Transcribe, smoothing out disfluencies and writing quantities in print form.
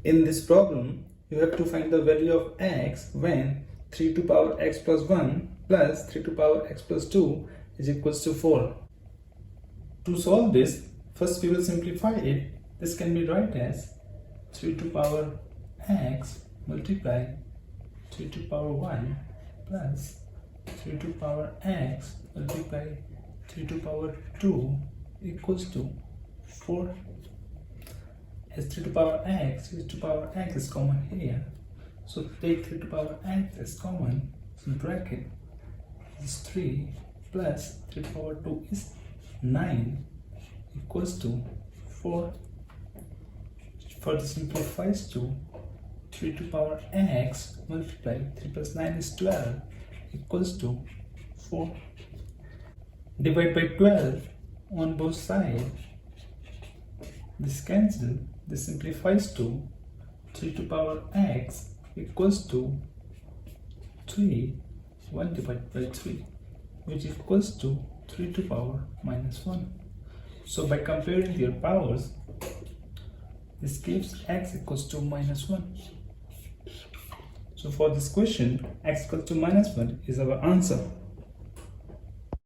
In this problem, you have to find the value of x when 3 to power x plus 1 plus 3 to power x plus 2 is equals to 4. To solve this, first we will simplify it. This can be written as 3 to power x multiply 3 to power 1 plus 3 to power x multiply 3 to power 2 equals to 4. As 3 to power x, 3 to power x is common here. So take 3 to power x as common. So bracket is 3 plus 3 to power 2 is 9 equals to 4. Further simplifies to 3 to power x multiply 3 plus 9 is 12 equals to 4. Divide by 12 on both sides. This cancel. This simplifies to 3 to power x equals to 3, 1 divided by 3, which equals to 3 to power minus 1. So by comparing their powers, this gives x equals to minus 1. So for this question, x equals to minus 1 is our answer.